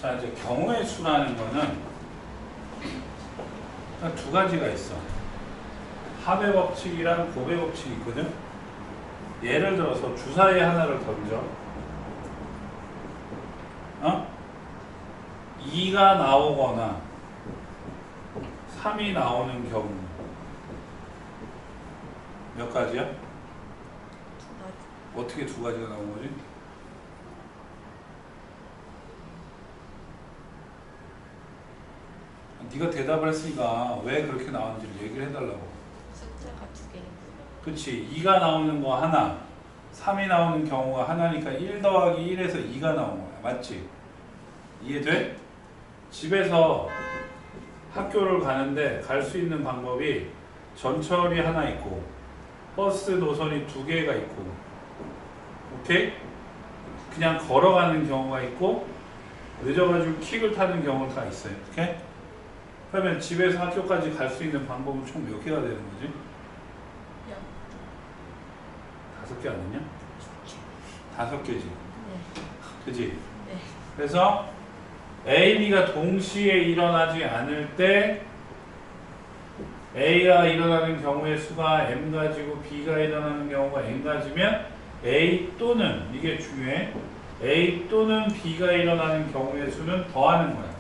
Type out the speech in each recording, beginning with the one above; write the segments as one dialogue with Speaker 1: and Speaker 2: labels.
Speaker 1: 자, 이제 경우의 수라는 거는 딱 두 가지가 있어. 합의 법칙이랑 곱의 법칙이 있거든. 예를 들어서 주사위 하나를 던져. 2가 나오거나 3이 나오는 경우 몇 가지야? 어떻게 두 가지가 나온 거지? 네가 대답을 했으니까 왜 그렇게 나왔는지 얘기를 해달라고.
Speaker 2: 숫자가 두 개.
Speaker 1: 그치. 2가 나오는 거 하나, 3이 나오는 경우가 하나니까 1 더하기 1에서 2가 나온 거야. 맞지? 이해돼? 집에서 학교를 가는데 갈 수 있는 방법이 전철이 하나 있고 버스 노선이 두 개가 있고, 오케이? 그냥 걸어가는 경우가 있고 늦어가지고 킥을 타는 경우가 다 있어요. 오케이? 그러면 집에서 학교까지 갈 수 있는 방법은 총 몇 개가 되는 거지? 5개 아니냐? 5개지.
Speaker 2: 네.
Speaker 1: 그지?
Speaker 2: 네.
Speaker 1: 그래서 A, B가 동시에 일어나지 않을 때 A가 일어나는 경우의 수가 M가지고 B가 일어나는 경우가 N가지면 A 또는, 이게 중요해, A 또는 B가 일어나는 경우의 수는 더하는 거야.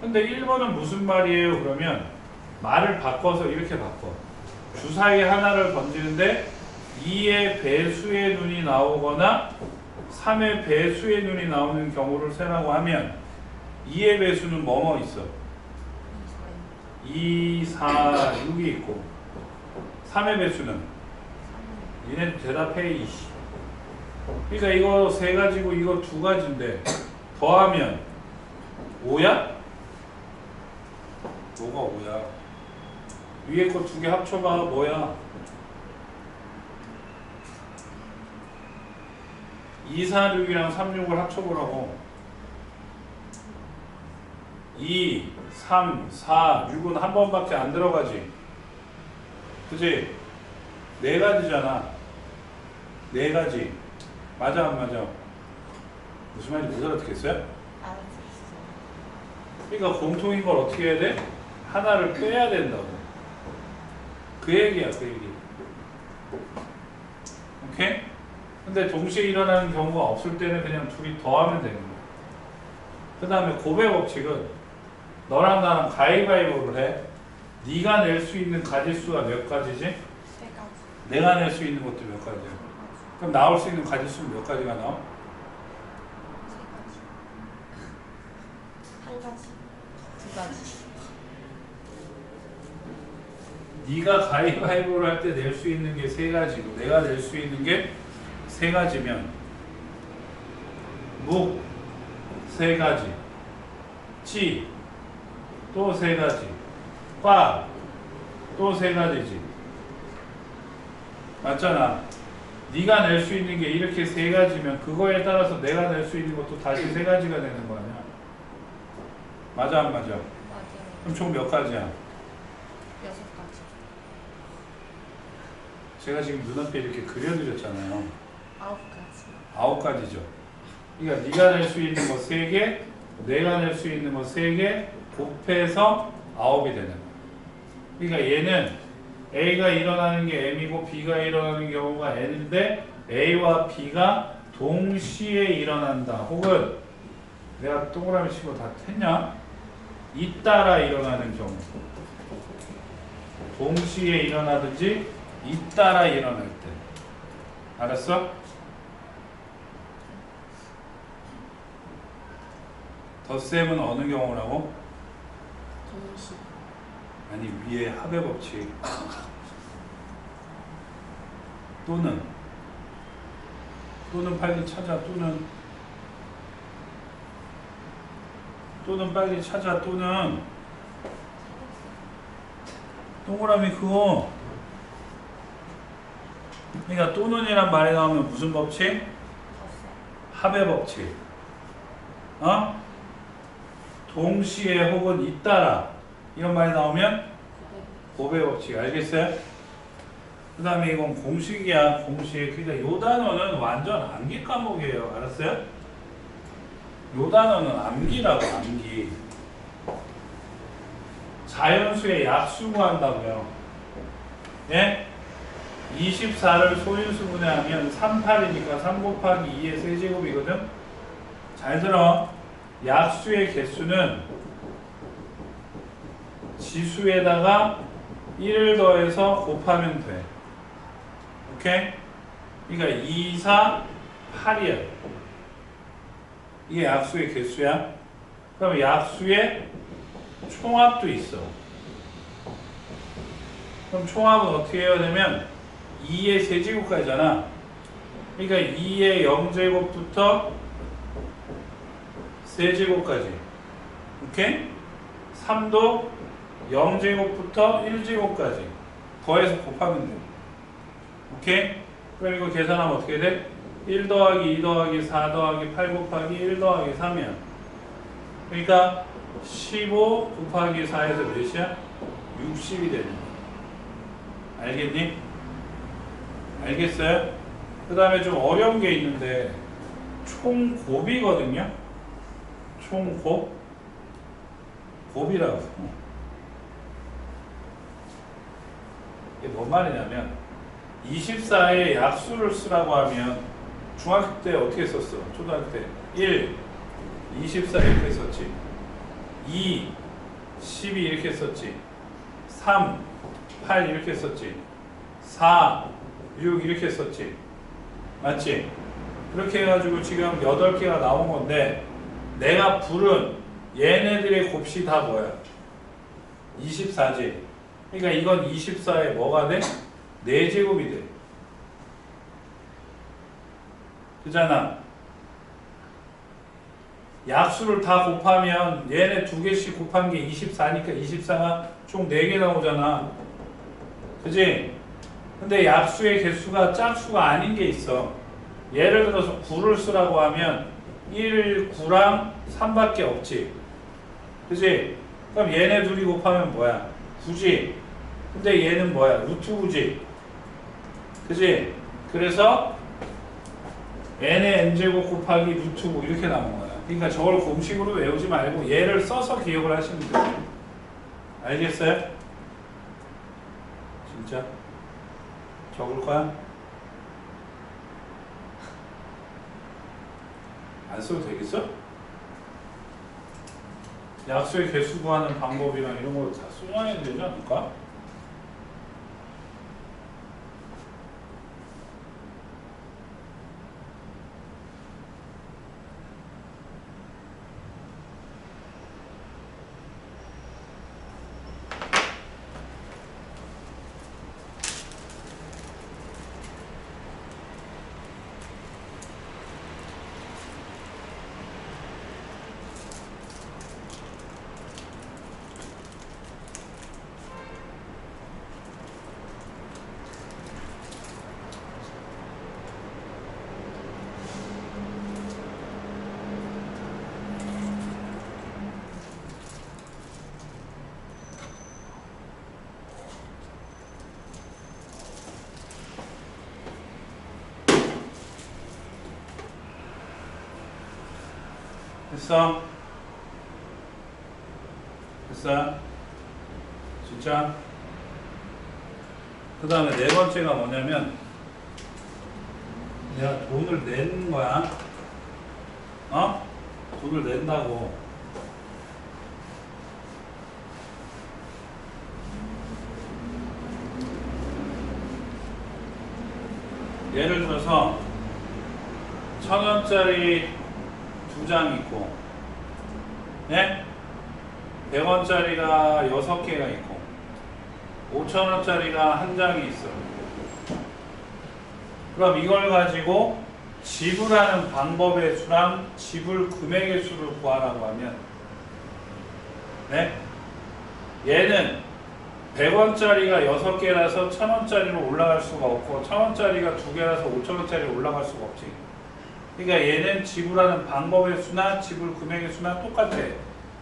Speaker 1: 근데 1번은 무슨 말이에요? 그러면 말을 바꿔서 이렇게 바꿔. 주사위 하나를 던지는데 2의 배수의 눈이 나오거나 3의 배수의 눈이 나오는 경우를 세라고 하면 2의 배수는 뭐뭐 있어? 2, 4, 6이 있고 3의 배수는? 얘네 대답해 이씨. 그러니까 이거 세 가지고 이거 두 가지인데 더하면 5야? 뭐가 5야? 위에 거 두 개 합쳐봐. 뭐야? 2, 4, 6이랑 3, 6을 합쳐보라고. 2, 3, 4, 6은 한 번밖에 안 들어가지. 그치? 네 가지잖아. 네 가지. 맞아 안 맞아? 무슨 말인지 못 알아듣겠어요?
Speaker 2: 알았어요.
Speaker 1: 그러니까 공통인 걸 어떻게 해야 돼? 하나를 빼야 된다고. 그 얘기야, 그 얘기. 오케이? 근데 동시에 일어나는 경우가 없을 때는 그냥 둘이 더하면 되는 거야. 그 다음에 곱의 법칙은 너랑 나랑 가위바위보를 해. 네가 낼 수 있는 가지수가 몇 가지지?
Speaker 2: 세 가지.
Speaker 1: 내가 낼 수 있는 것도 몇 가지야. 그럼 나올 수 있는 가지수는 몇 가지가 나와?
Speaker 2: 세 가지. 한 가지. 두 가지.
Speaker 1: 네가 가위바위보를 할 때 낼 수 있는 게 세 가지고 내가 낼 수 있는 게 세 가지면 묵 세 가지, 찌 또 세 가지, 과 또 세 가지지. 맞잖아. 네가 낼 수 있는 게 이렇게 세 가지면 그거에 따라서 내가 낼 수 있는 것도 다시 세 가지가 되는 거 아니야. 맞아 안 맞아?
Speaker 2: 맞아요.
Speaker 1: 그럼 총 몇 가지야?
Speaker 2: 6가지.
Speaker 1: 제가 지금 눈앞에 이렇게 그려드렸잖아요.
Speaker 2: 9가지.
Speaker 1: 9가지죠. 그러니까 네가 낼 수 있는 거 3개, 내가 낼 수 있는 거 3개 곱해서 9이 되는 거야. 그러니까 얘는 A가 일어나는 게 M이고 B가 일어나는 경우가 N인데 A와 B가 동시에 일어난다. 혹은 내가 동그라미 치고 다 했냐? 잇따라 일어나는 경우. 동시에 일어나든지 잇따라 일어날 때. 알았어? 덧셈은 어느 경우라고?
Speaker 2: 동시.
Speaker 1: 아니 위에 합의 법칙. 또는 빨리 찾아. 또는 빨리 찾아. 또는 동그라미 그거. 그러니까 또는이란 말이 나오면 무슨 법칙?
Speaker 2: 덧셈.
Speaker 1: 합의 법칙. 어? 동시에 혹은 잇따라 이런 말이 나오면 곱의 법칙. 알겠어요? 그 다음에 이건 공식이야. 공식. 그러니까 이 단어는 완전 암기 과목이에요. 알았어요? 요 단어는 암기라고, 암기. 자연수의 약수 구한다고요. 예? 24를 소인수분해 하면 38이니까 3 곱하기 2의 세제곱이거든? 잘 들어. 약수의 개수는 지수에다가 1을 더해서 곱하면 돼. 오케이? 그러니까 2, 4, 8이야. 이게 약수의 개수야. 그럼 약수의 총합도 있어. 그럼 총합은 어떻게 해야 되면 2의 세제곱까지잖아. 그러니까 2의 0제곱부터 세제곱까지. 오케이? 3도 0제곱부터 1제곱까지 더해서 곱하면 돼. 오케이? 그럼 이거 계산하면 어떻게 돼? 1 더하기 2 더하기 4 더하기 8 곱하기 1 더하기 3이야. 그러니까 15 곱하기 4에서 몇이야? 60이 되는 거야. 알겠니? 알겠어요? 그 다음에 좀 어려운 게 있는데 총곱이거든요. 총곱. 곱이라고. 이게 뭔 말이냐면 24의 약수를 쓰라고 하면 중학교 때 어떻게 썼어? 초등학교 때 1, 24 이렇게 썼지. 2, 12 이렇게 썼지. 3, 8 이렇게 썼지. 4, 6 이렇게 썼지. 맞지? 그렇게 해가지고 지금 8개가 나온 건데 내가 부른 얘네들의 곱이 다 뭐야? 24지. 그러니까 이건 24에 뭐가 돼? 4제곱이 돼. 그잖아. 약수를 다 곱하면 얘네 2개씩 곱한 게 24니까 24가 총 4개 나오잖아. 그지? 근데 약수의 개수가 짝수가 아닌 게 있어. 예를 들어서 9를 쓰라고 하면 1, 9랑 3밖에 없지. 그지? 그럼 얘네 둘이 곱하면 뭐야? 9지. 근데 얘는 뭐야? 루트 9지. 그지? 그래서 n의 n제곱 곱하기 루트 9 이렇게 나온 거야. 그러니까 저걸 공식으로 외우지 말고 얘를 써서 기억을 하시면 돼요. 알겠어요? 진짜? 적을 거야? 안 써도 되겠어? 약수의 개수 구하는 방법이랑 이런 거 다 써놔야 되지 않을까? 됐어? 됐어? 진짜? 그 다음에 네 번째가 뭐냐면 내가 돈을 내는 거야. 어? 돈을 낸다고. 예를 들어서 1,000원짜리 2장 있고, 네? 100원짜리가 6개가 있고, 5,000원짜리가 한 장이 있어. 그럼 이걸 가지고 지불하는 방법의 수랑 지불 금액의 수를 구하라고 하면, 네? 얘는 100원짜리가 6개라서 1,000원짜리로 올라갈 수가 없고 1,000원짜리가 2개라서 5,000원짜리로 올라갈 수가 없지. 그러니까 얘는 지불하는 방법의 수나 지불 금액의 수나 똑같아.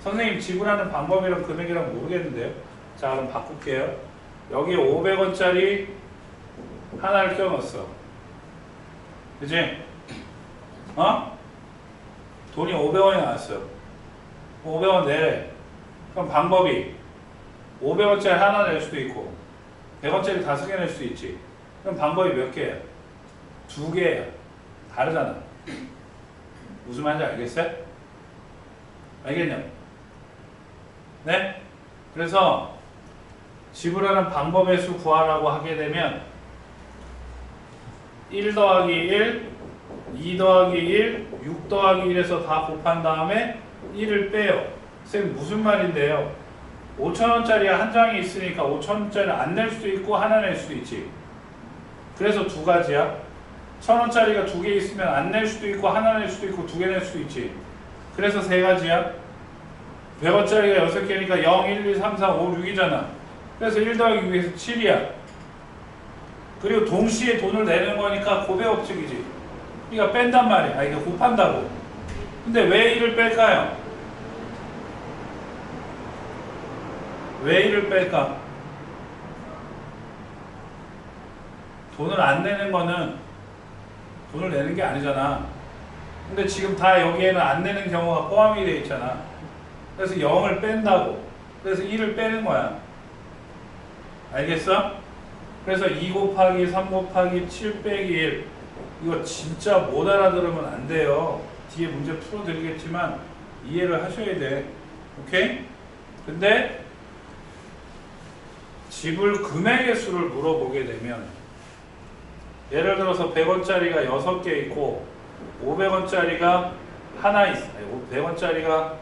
Speaker 1: 선생님 지불하는 방법이랑 금액이랑 모르겠는데요. 자 그럼 바꿀게요. 여기에 500원짜리 하나를 껴넣었어. 그치? 어? 돈이 500원이 나왔어요. 500원 내래. 그럼 방법이 500원짜리 하나 낼 수도 있고 100원짜리 5개 낼 수도 있지. 그럼 방법이 몇 개야? 2개야. 다르잖아. 무슨 말인지 알겠어요? 알겠냐? 네? 그래서 지불하는 방법의 수 구하라고 하게 되면 1 더하기 1, 2 더하기 1, 6 더하기 1에서 다 곱한 다음에 1을 빼요. 쌤 무슨 말인데요? 5,000원짜리 한 장이 있으니까 5,000원짜리 안 낼 수도 있고 하나 낼 수도 있지. 그래서 두 가지야. 1,000원짜리가 2개 있으면 안 낼 수도 있고 하나 낼 수도 있고 2개 낼 수도 있지. 그래서 세 가지야. 100원짜리가 6개니까 0, 1, 2, 3, 4, 5, 6이잖아. 그래서 1 더하기 6에서 7이야. 그리고 동시에 돈을 내는 거니까 고배업칙이지. 그러니까 뺀단 말이야. 아, 이게 곱한다고. 근데 왜 1을 뺄까요? 왜 1을 뺄까? 돈을 안 내는 거는 돈을 내는 게 아니잖아. 근데 지금 다 여기에는 안 내는 경우가 포함이 돼 있잖아. 그래서 0을 뺀다고. 그래서 1을 빼는 거야. 알겠어? 그래서 2 곱하기 3 곱하기 7 빼기 1 이거 진짜 못 알아들으면 안 돼요. 뒤에 문제 풀어드리겠지만 이해를 하셔야 돼. 오케이? 근데 지불 금액의 수를 물어보게 되면 예를 들어서 100원짜리가 6개 있고 500원짜리가 하나 있어. 100원짜리가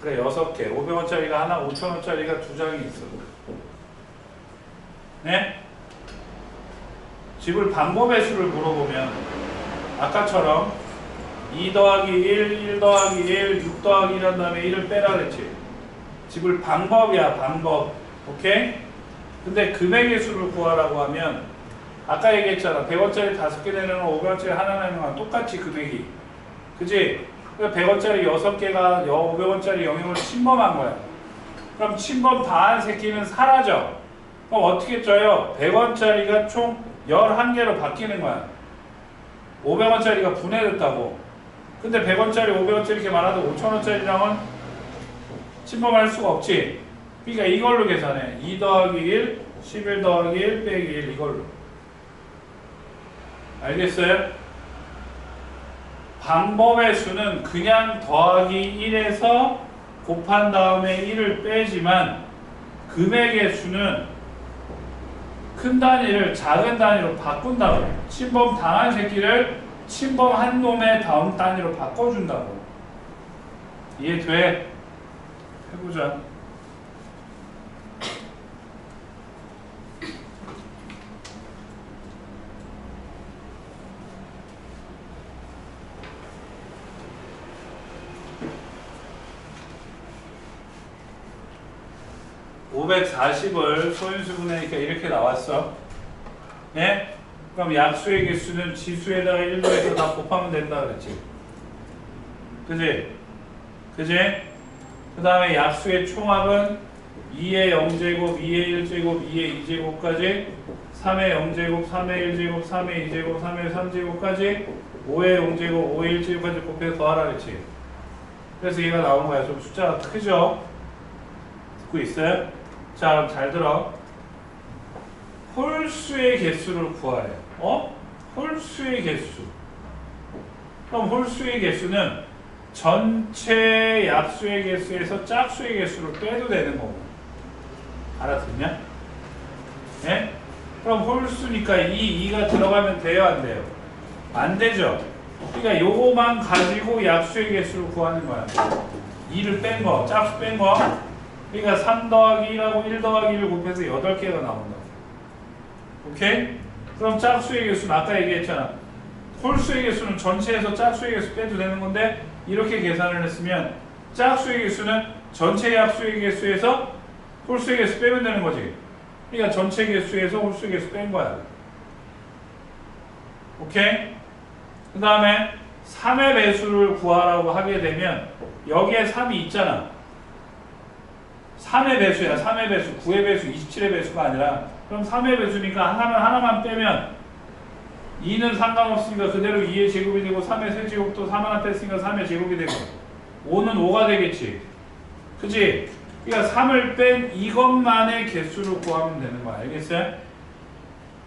Speaker 1: 그래 6개, 500원짜리가 하나, 5,000원짜리가 2장이 있어. 네? 지불 방법의 수를 물어보면 아까처럼 2 더하기 1, 1 더하기 1, 6 더하기 1 한 다음에 1을 빼라 그랬지. 지불 방법이야, 방법. 오케이? 근데 금액의 수를 구하라고 하면 아까 얘기했잖아. 100원짜리 5개 내는 거 500원짜리 하나 내는 거랑 똑같이 금액이. 그치? 100원짜리 6개가 500원짜리 영역을 침범한 거야. 그럼 침범 다한 새끼는 사라져. 그럼 어떻게 쪄요? 100원짜리가 총 11개로 바뀌는 거야. 500원짜리가 분해됐다고. 근데 100원짜리, 500원짜리 이렇게 많아도 5,000원짜리랑은 침범할 수가 없지. 그러니까 이걸로 계산해. 2 더하기 1, 11 더하기 1 빼기 1 이걸로. 알겠어요? 방법의 수는 그냥 더하기 1에서 곱한 다음에 1을 빼지만 금액의 수는 큰 단위를 작은 단위로 바꾼다고. 침범 당한 새끼를 침범한 놈의 다음 단위로 바꿔준다고. 이해돼? 해보자. (540을) 소인수분해니까 이렇게 나왔어. 예? 그럼 약수의 개수는 지수에다가 1로 해서 다 곱하면 된다 그랬지. 그지? 그지? 그 다음에 약수의 총합은 2의 0제곱, 2의 1제곱, 2의 2제곱까지 3의 0제곱, 3의 1제곱, 3의 2제곱, 3의 3제곱까지 5의 0제곱, 5의 1제곱까지 곱해서 더하라 그랬지. 그래서 얘가 나온 거야. 좀 숫자가 크죠? 듣고 있어요? 자, 그럼 잘 들어. 홀수의 개수를 구하래. 홀수의 개수. 그럼 홀수의 개수는 전체 약수의 개수에서 짝수의 개수를 빼도 되는 거고. 알아듣냐? 예? 그럼 홀수니까 2가 들어가면 돼요, 안 돼요? 안 되죠? 그러니까 요거만 가지고 약수의 개수를 구하는 거야. 2를 뺀 거, 짝수 뺀 거. 그러니까 3 더하기 1하고 1 더하기 1을 곱해서 8개가 나온다. 오케이? 그럼 짝수의 개수는 아까 얘기했잖아. 홀수의 개수는 전체에서 짝수의 개수 빼도 되는 건데 이렇게 계산을 했으면 짝수의 개수는 전체 약수의 개수에서 홀수의 개수 빼면 되는 거지. 그러니까 전체 개수에서 홀수의 개수 뺀 거야. 오케이? 그 다음에 3의 배수를 구하라고 하게 되면 여기에 3이 있잖아. 3의 배수야. 3의 배수. 9의 배수, 27의 배수가 아니라 그럼 3의 배수니까 하나만 빼면 2는 상관없으니까 그대로 2의 제곱이 되고 3의 세제곱도 3 하나 뺐으니까 3의 제곱이 되고 5는 5가 되겠지. 그치? 그러니까 3을 뺀 이것만의 개수를 구하면 되는 거야. 알겠어요?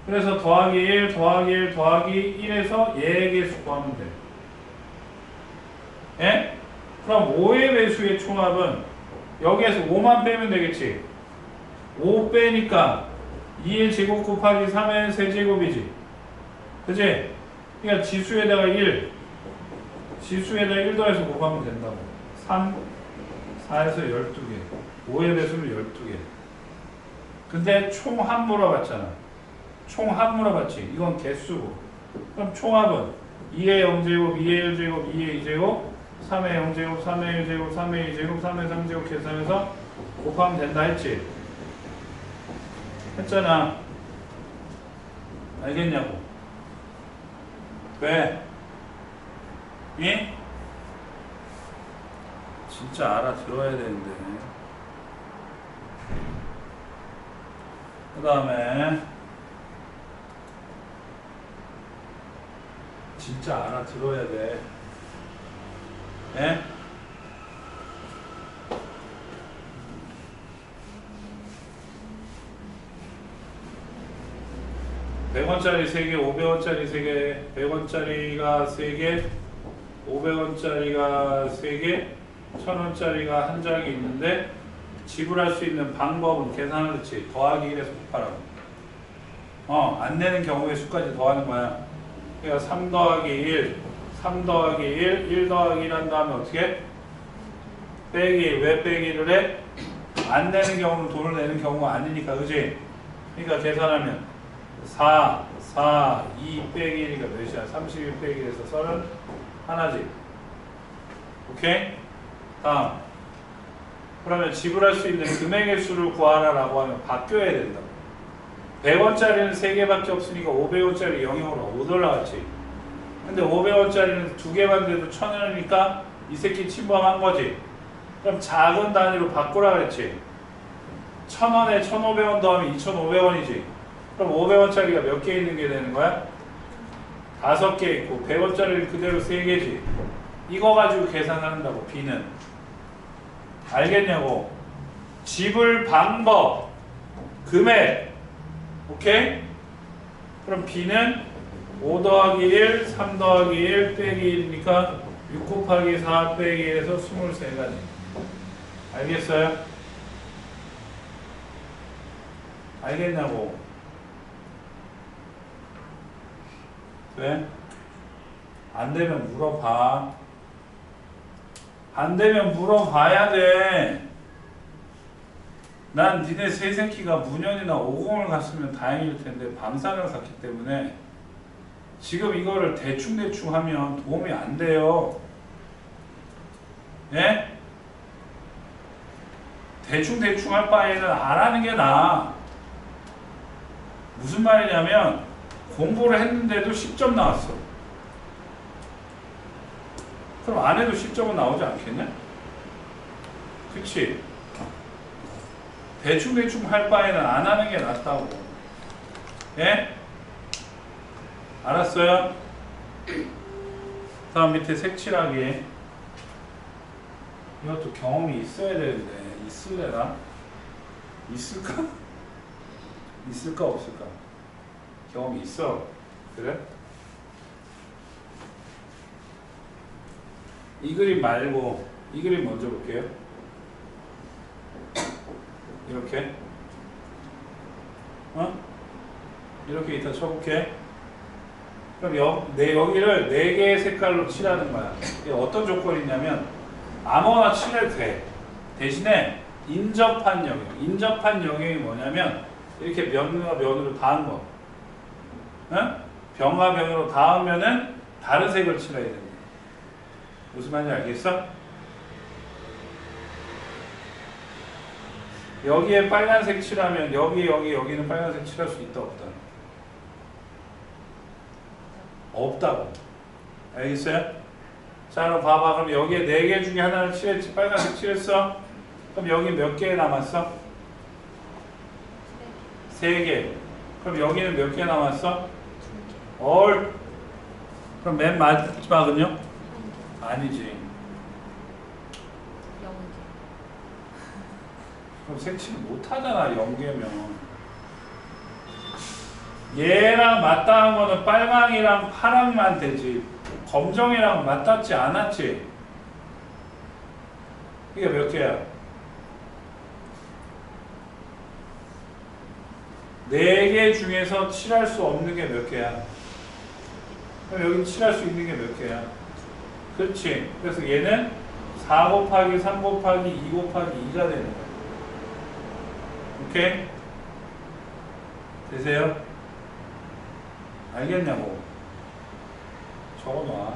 Speaker 1: 그래서 더하기 1, 더하기 1, 더하기 1에서 얘의 개수 구하면 돼. 예? 그럼 5의 배수의 총합은 여기에서 5만 빼면 되겠지. 5 빼니까 2의 제곱 곱하기 3의 세제곱이지. 그치? 그러니까 지수에다가 1, 지수에다가 1 더해서 곱하면 된다고. 3, 4에서 12개. 5의 배수는 12개. 근데 총합 물어봤잖아. 총합 물어봤지. 이건 개수고. 그럼 총합은 2의 0제곱, 2의 1제곱, 2의 2제곱, 3의 0제곱, 3의 1제곱, 3의 2제곱, 3의 3제곱 계산해서 곱하면 된다 했지? 했잖아. 알겠냐고? 왜? 예? 진짜 알아들어야 되는데. 그 다음에 진짜 알아들어야 돼. 예? (100원짜리) 3개, 500원짜리 3개, 100원짜리가 3개, 500원짜리가 3개, 1000원짜리가 한 장이 있는데 지불할 수 있는 방법은 계산하듯이 더하기 1에서 곱하라고. 안 내는 경우의 수까지 더하는 거야. 그러니까 3 더하기 1, 3 더하기 1, 1 더하기 1 한 다음에 어떻게? 빼기 1. 왜 빼기를 해? 안 내는 경우는 돈을 내는 경우가 아니니까, 그지? 그러니까 계산하면 4, 4, 2 빼기 1이니까 몇이야? 31 빼기 1에서 31지. 오케이? 다음. 그러면 지불할 수 있는 금액의 수를 구하라라고 하면 바뀌어야 된다. 100원짜리는 3개밖에 없으니까 500원짜리 영역으로 못 올라갔지. 근데 500원짜리는 2개만 돼도 1000원이니까 이 새끼 침범한 거지. 그럼 작은 단위로 바꾸라 그랬지. 1000원에 1500원 더하면 2500원이지. 그럼 500원짜리가 몇 개 있는 게 되는 거야? 5개 있고 100원짜리는 그대로 3개지. 이거 가지고 계산한다고. B는. 알겠냐고. 지불 방법, 금액. 오케이? 그럼 B는 5 더하기 1, 3 더하기 1 빼기 1이니까 6 곱하기 4 빼기 1에서 23가지. 알겠어요? 알겠냐고. 왜? 안 되면 물어봐. 안 되면 물어봐야 돼. 난 니네 세 새끼가 문현이나 50을 갔으면 다행일 텐데 방산을 갔기 때문에 지금 이거를 대충대충 하면 도움이 안 돼요. 예? 대충대충 할 바에는 안 하는 게 나아. 무슨 말이냐면 공부를 했는데도 10점 나왔어. 그럼 안 해도 10점은 나오지 않겠냐? 그치? 대충대충 할 바에는 안 하는 게 낫다고. 예? 알았어요? 다음 밑에 색칠하기. 이것도 경험이 있어야 되는데 있을래나? 있을까? 있을까 없을까? 경험이 있어. 그래? 이 그림 말고 이 그림 먼저 볼게요. 이렇게 이렇게 이따 쳐볼게. 그럼 여기를 4개의 색깔로 칠하는 거야. 이게 어떤 조건이 있냐면 아무거나 칠해도 돼. 대신에 인접한 영역. 인접한 영역이 뭐냐면 이렇게 면과 면으로 닿은 거. 변과 변으로 닿으면은 다른 색을 칠해야 됩니다. 무슨 말인지 알겠어? 여기에 빨간색 칠하면 여기는 빨간색 칠할 수 있다 없다? 없다고. 알겠어요? 자 그럼 봐봐. 그럼 여기에 4개 중에 하나를 칠했지. 빨간색 칠했어? 그럼 여기 몇 개 남았어? 3개. 그럼 여기는 몇 개 남았어? 얼. 그럼 맨 마지막은요?
Speaker 2: 한 개.
Speaker 1: 아니지.
Speaker 2: 0개.
Speaker 1: 그럼 색칠 못하잖아, 0개면. 얘랑 맞닿은 거는 빨강이랑 파랑만 되지. 검정이랑 맞닿지 않았지. 이게 몇 개야? 4개 중에서 칠할 수 없는 게 몇 개야? 그럼 여기 칠할 수 있는 게 몇 개야? 그렇지. 그래서 얘는 4 곱하기 3 곱하기 2 곱하기 2가 되는 거야. 오케이? 되세요? 알겠냐고. 적어놔.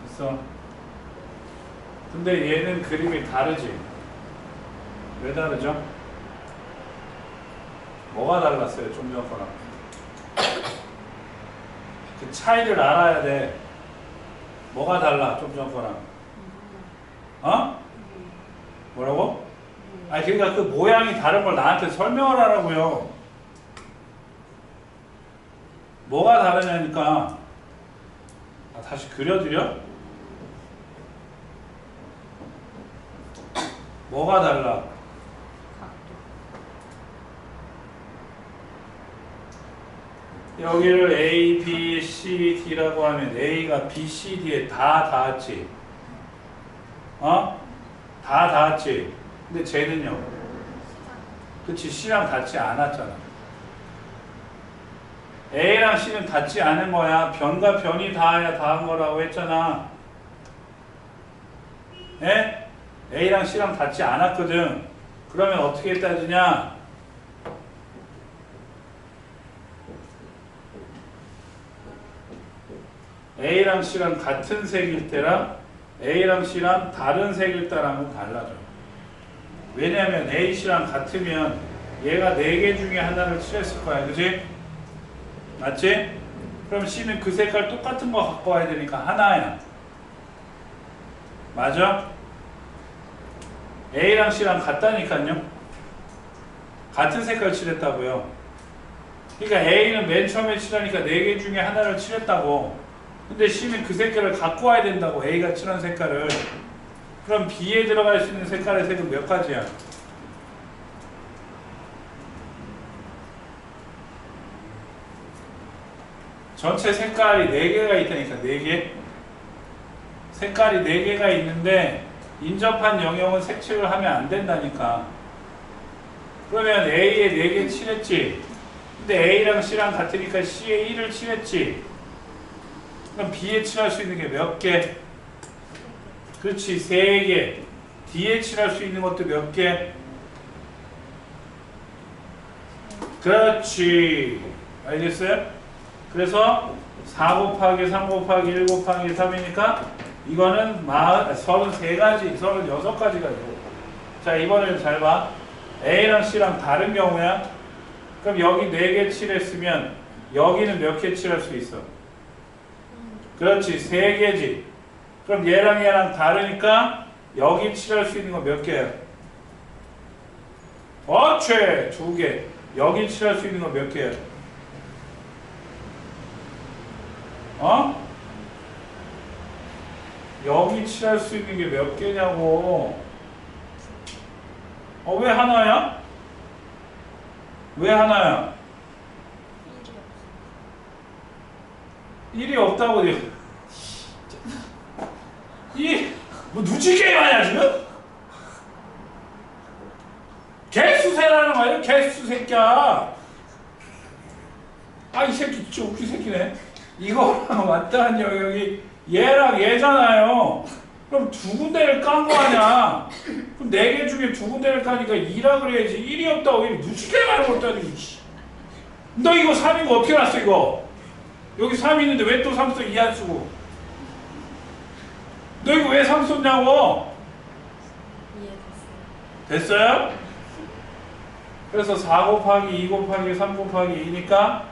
Speaker 1: 됐어. 근데 얘는 그림이 다르지? 왜 다르죠? 뭐가 달랐어요, 좀 전 거랑? 그 차이를 알아야 돼. 뭐가 달라, 좀 전 거랑? 어? 뭐라고? 아니, 그러니까 그 모양이 다른 걸 나한테 설명을 하라고요. 뭐가 다르냐니까. 아, 다시 그려드려? 뭐가 달라?
Speaker 2: 각도.
Speaker 1: 여기를 A, B, C, D라고 하면 A가 B, C, D에 다 닿았지? 어? 다 닿았지? 근데 쟤는요? 그치, C랑 닿지 않았잖아. A랑 C는 닿지 않은 거야. 변과 변이 닿아야 닿은 거라고 했잖아. 예? A랑 C랑 닿지 않았거든. 그러면 어떻게 따지냐? A랑 C랑 같은 색일 때랑 A랑 C랑 다른 색일 때랑은 달라져. 왜냐면 A, C랑 같으면 얘가 4개 중에 하나를 칠했을 거야. 그치? 맞지? 그럼 C는 그 색깔 똑같은 거 갖고 와야 되니까 하나야. 맞아? A랑 C랑 같다니까요. 같은 색깔 칠했다고요. 그러니까 A는 맨 처음에 칠하니까 4개 중에 하나를 칠했다고. 근데 C는 그 색깔을 갖고 와야 된다고. A가 칠한 색깔을. 그럼 B에 들어갈 수 있는 색깔의 색은 몇 가지야? 전체 색깔이 4개가 있다니까. 4개. 색깔이 4개가 있는데 인접한 영역은 색칠을 하면 안 된다니까. 그러면 A에 4개 칠했지. 근데 A랑 C랑 같으니까 C에 1을 칠했지. 그럼 B에 칠할 수 있는 게 몇 개? 그렇지, 3개. D에 칠할 수 있는 것도 몇 개? 그렇지. 알겠어요? 그래서 4 곱하기 3 곱하기 1 곱하기 3이니까 이거는 33가지, 36가지가 되고. 자, 이번에는 잘 봐. A랑 C랑 다른 경우야. 그럼 여기 4개 칠했으면 여기는 몇 개 칠할 수 있어? 그렇지, 3개지. 그럼 얘랑 다르니까 여기 칠할 수 있는 거 몇 개야? 그렇지, 2개. 여기 칠할 수 있는 거 몇 개야? 어? 여기 칠할 수 있는 게 몇 개냐고. 왜 하나야? 왜 하나야? 1이 없다고. 1 뭐 눈치 게임하냐 지금? 개수세라는 거 아니야? 개수 새끼야. 아 이 새끼 진짜 웃긴 새끼네. 이거랑 맞다한 영역이 얘랑 얘잖아요. 그럼 두 군데를 깐 거 아니야? 그럼 4개 중에 두 군데를 까니까 2라 그래야지. 1이 없다고 눈치 게임하는 것도 아니고. 너 이거 3인 거 어떻게 났어 이거? 여기 3 있는데 왜 또 3 써? 2 안 쓰고. 너 이거 왜 3 썼냐고?
Speaker 2: 이해됐어요.
Speaker 1: 됐어요? 그래서 4 곱하기 2 곱하기 3 곱하기 2니까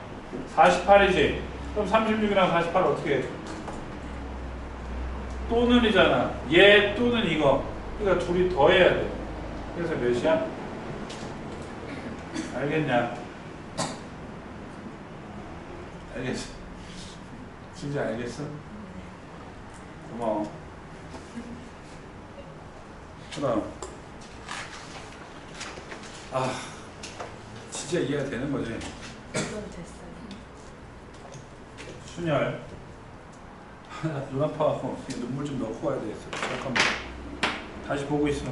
Speaker 1: 48이지. 그럼 36이랑 48 어떻게 해? 또는이잖아. 얘 또는 이거. 그러니까 둘이 더해야 돼. 그래서 몇이야? 알겠냐? 알겠어. 진짜 알겠어? 고마워. 그럼 진짜 이해가 되는 거지?
Speaker 2: 이건 됐어요.
Speaker 1: 순열. 나 눈 아파갖고 눈물 좀 넣고 가야 되겠어. 잠깐만. 다시 보고 있어.